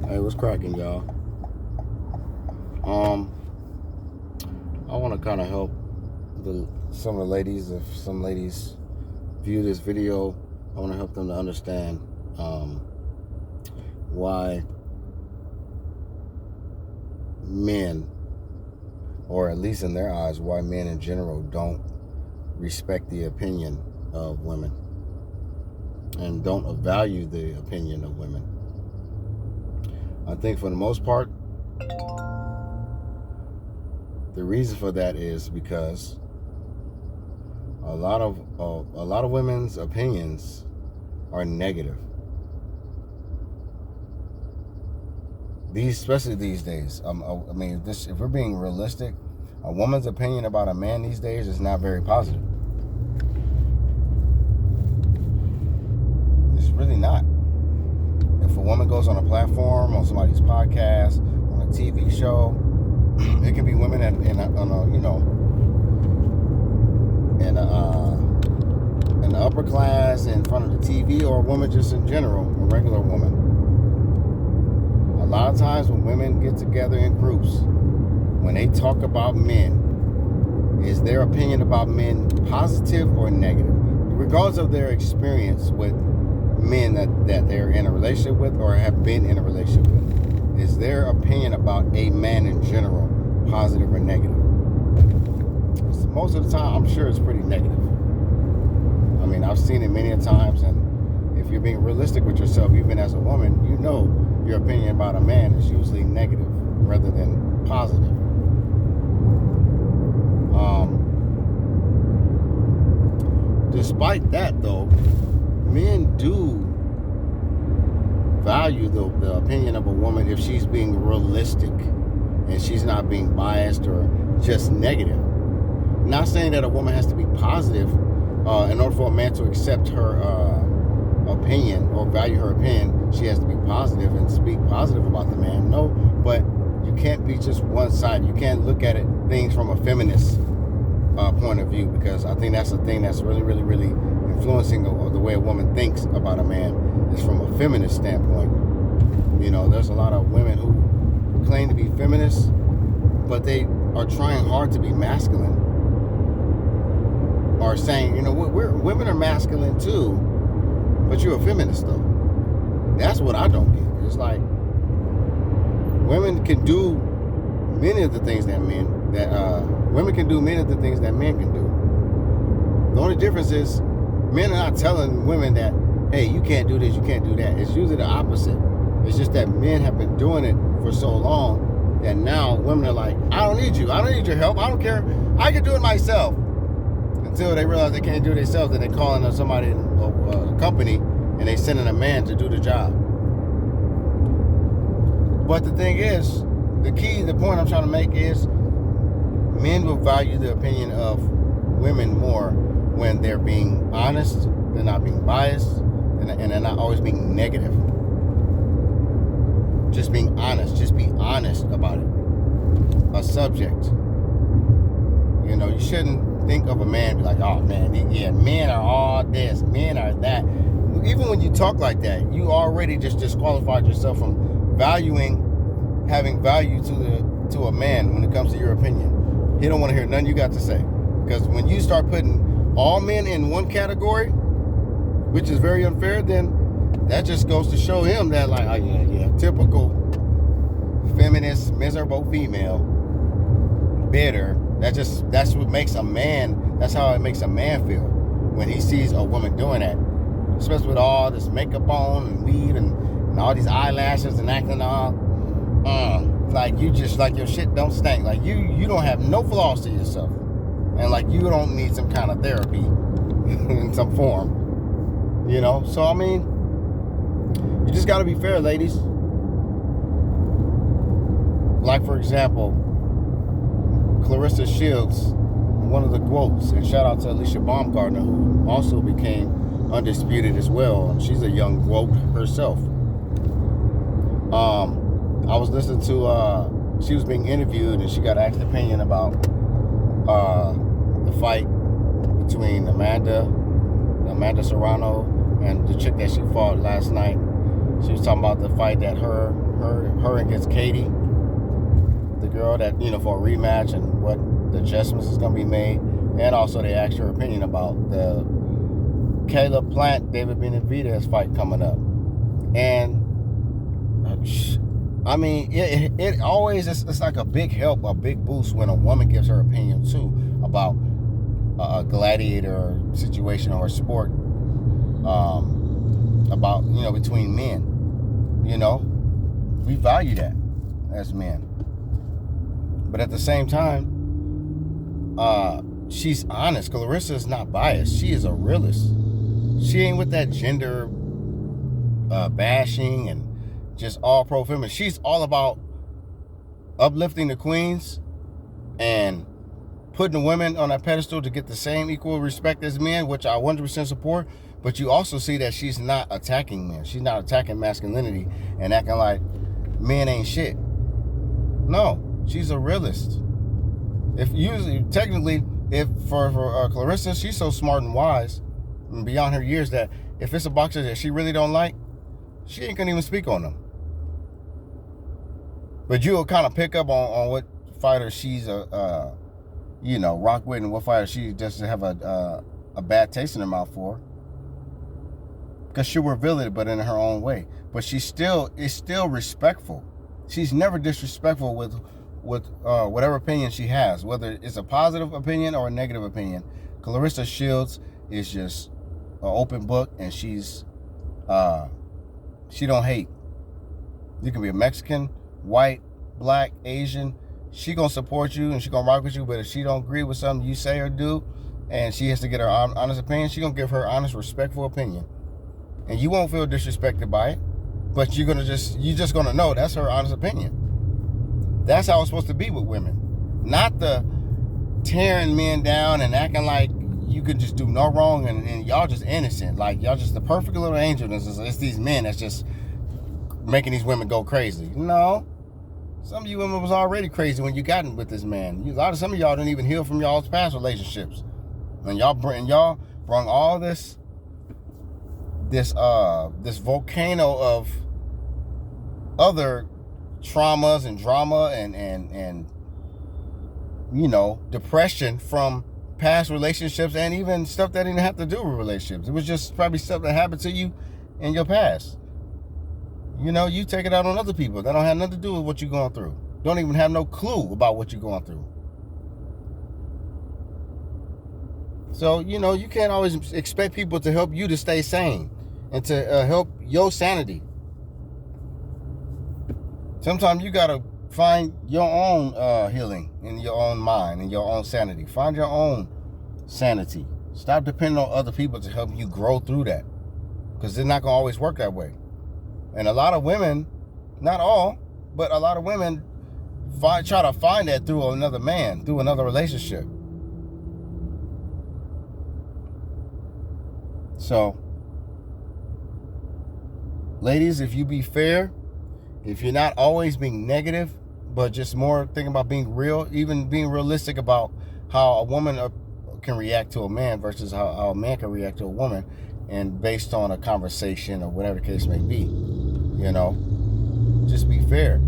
Hey, what's cracking, y'all? I want to kind of help some of the ladies. If some ladies view this video, I want to help them to understand why men, or at least in their eyes, why men in general don't respect the opinion of women and don't value the opinion of women. I think for the most part, the reason for that is because a lot of women's opinions are negative. Especially these days. If we're being realistic, a woman's opinion about a man these days is not very positive. It's really not. If a woman goes on a platform, on somebody's podcast, on a TV show, it can be women in the upper class in front of the TV, or a woman just in general, a regular woman. A lot of times when women get together in groups, when they talk about men, is their opinion about men positive or negative? Regardless of their experience with men that they're in a relationship with or have been in a relationship with, is their opinion about a man in general positive or negative? Most of the time, I'm sure it's pretty negative. I mean, I've seen it many a times, and if you're being realistic with yourself, even as a woman, you know your opinion about a man is usually negative rather than positive. Despite that, though, men do value the opinion of a woman if she's being realistic and she's not being biased or just negative. Not saying that a woman has to be positive in order for a man to accept her opinion or value her opinion. She has to be positive and speak positive about the man. No, but you can't be just one-sided. You can't look at things from a feminist point of view, because I think that's the thing that's really, really, really influencing the way a woman thinks about a man is from a feminist standpoint. You know, there's a lot of women who claim to be feminists, but they are trying hard to be masculine, or saying, you know, women are masculine too, but you're a feminist though. That's what I don't get. It's like women can do many of the things that women can do many of the things that men can do. The only difference is men are not telling women that, hey, you can't do this, you can't do that. It's usually the opposite. It's just that men have been doing it for so long that now women are like, I don't need you. I don't need your help. I don't care. I can do it myself. Until they realize they can't do it themselves, then they calling up somebody in a company and they sending a man to do the job. But the thing is, the point I'm trying to make is, men will value the opinion of women more when they're being honest, they're not being biased, and they're not always being negative. Just being honest. Just be honest about it. A subject. You know, you shouldn't think of a man and be like, oh man, yeah, men are all this, men are that. Even when you talk like that, you already just disqualified yourself from having value to a man when it comes to your opinion. He don't want to hear nothing you got to say. Because when you start putting all men in one category, which is very unfair, then that just goes to show him that, like, oh yeah, typical feminist, miserable female, bitter. That's what makes a man, that's how it makes a man feel when he sees a woman doing that. Especially with all this makeup on and weed and all these eyelashes and acting all like you just, like your shit don't stink. Like you don't have no flaws to yourself. And like you don't need some kind of therapy in some form. You know? So I mean, you just gotta be fair, ladies. Like, for example, Clarissa Shields, one of the quotes, and shout out to Alicia Baumgartner, who also became undisputed as well. She's a young quote herself. I was listening to, she was being interviewed, and she got asked opinion about the fight between Amanda Serrano and the chick that she fought last night. She was talking about the fight that her against Katie, the girl that, for a rematch, and what the adjustments is going to be made. And also they asked her opinion about the Caleb Plant, David Benavidez fight coming up. And I mean, it always, it's like a big help, a big boost when a woman gives her opinion too about a gladiator situation or a sport, about, between men. We value that as men. But at the same time, she's honest. Clarissa is not biased. She is a realist. She ain't with that gender bashing and just all pro-feminist. She's all about uplifting the queens and putting the women on a pedestal to get the same equal respect as men, which I 100% support. But you also see that she's not attacking men. She's not attacking masculinity and acting like men ain't shit. No, she's a realist. If for Clarissa, she's so smart and wise and beyond her years that if it's a boxer that she really don't like, she ain't gonna even speak on them. But you'll kind of pick up on what fighter she's rock with, and what fighter she just have a bad taste in her mouth for. Because she'll reveal it, but in her own way. But is still respectful. She's never disrespectful with whatever opinion she has, whether it's a positive opinion or a negative opinion. Clarissa Shields is just an open book, and she don't hate. You can be a Mexican, white, black, Asian. She gonna support you and she gonna rock with you. But if she don't agree with something you say or do, and she has to get her honest opinion, she gonna give her honest, respectful opinion, and you won't feel disrespected by it. But you're just gonna know that's her honest opinion. That's how it's supposed to be with women, not the tearing men down and acting like you could just do no wrong and y'all just innocent, like y'all just the perfect little angel. It's these men that's just making these women go crazy. No, some of you women was already crazy when you got in with this man. Some of y'all didn't even heal from y'all's past relationships, and y'all brought all this volcano of other traumas and drama and depression from past relationships, and even stuff that didn't have to do with relationships. It was just probably stuff that happened to you in your past. You take it out on other people that don't have nothing to do with what you're going through. Don't even have no clue about what you're going through. So, you can't always expect people to help you to stay sane and to help your sanity. Sometimes you got to find your own healing in your own mind and your own sanity. Find your own sanity. Stop depending on other people to help you grow through that, because it's not going to always work that way. And a lot of women, not all, but a lot of women try to find that through another man, through another relationship. So, ladies, if you be fair, if you're not always being negative, but just more thinking about being real, even being realistic about how a woman can react to a man versus how a man can react to a woman, and based on a conversation or whatever the case may be, just be fair.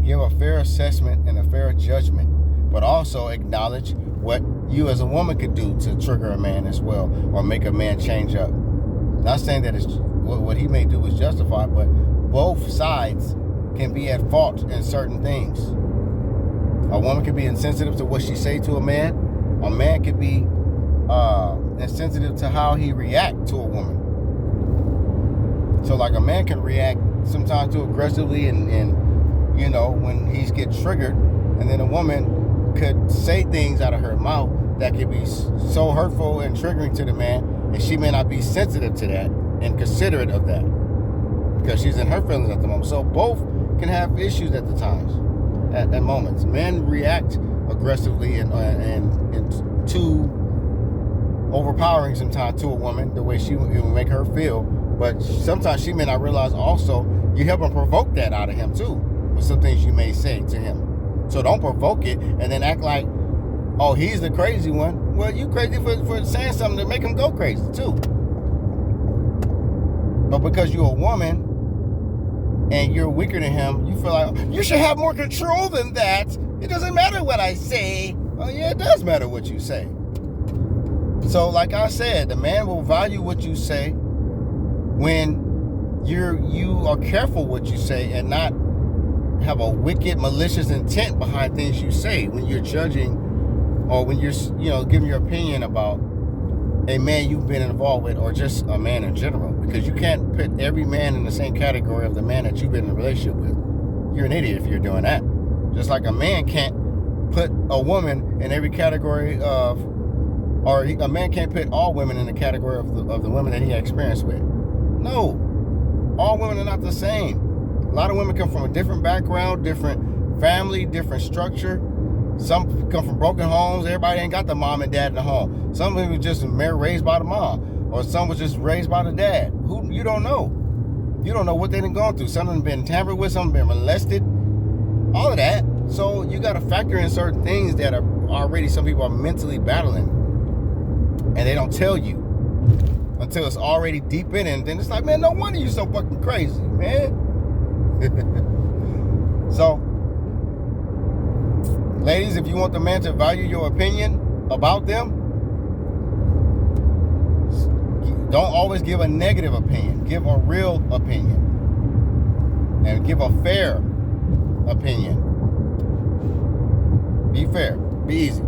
Give a fair assessment and a fair judgment, but also acknowledge what you as a woman could do to trigger a man as well, or make a man change up. Not saying that what he may do is justified, but both sides can be at fault in certain things. A woman can be insensitive to what she say to a man. A man can be insensitive to how he react to a woman. So like a man can react sometimes too aggressively and when he's getting triggered, and then a woman could say things out of her mouth that could be so hurtful and triggering to the man, and she may not be sensitive to that and considerate of that because she's in her feelings at the moment. So both can have issues at the times, at moments. Men react aggressively and too overpowering sometimes to a woman, the way it will make her feel. But sometimes she may not realize also you help and provoke that out of him too, with some things you may say to him. So don't provoke it and then act like, oh, he's the crazy one. Well, you crazy for saying something to make him go crazy too. But because you're a woman and you're weaker than him, you feel like, you should have more control than that. It doesn't matter what I say. Oh, yeah, it does matter what you say. So, like I said, the man will value what you say when you are careful what you say and not have a wicked, malicious intent behind things you say when you're judging or when you're, giving your opinion about a man you've been involved with or just a man in general. Because you can't put every man in the same category of the man that you've been in a relationship with. You're an idiot if you're doing that. Just like a man can't put a woman in every category of, or a man can't put all women in the category of the women that he had experience with. No, all women are not the same. A lot of women come from a different background, different family, different structure. Some come from broken homes. Everybody ain't got the mom and dad in the home. Some of them was just raised by the mom, or some was just raised by the dad. Who you don't know. You don't know what they've been going through. Some of them been tampered with, some been molested, all of that. So you got to factor in certain things that are already some people are mentally battling, and they don't tell you until it's already deep in it. And then it's like, man, no wonder you so fucking crazy, man. So, ladies, if you want the man to value your opinion about them, don't always give a negative opinion. Give a real opinion. And give a fair opinion. Be fair. Be easy.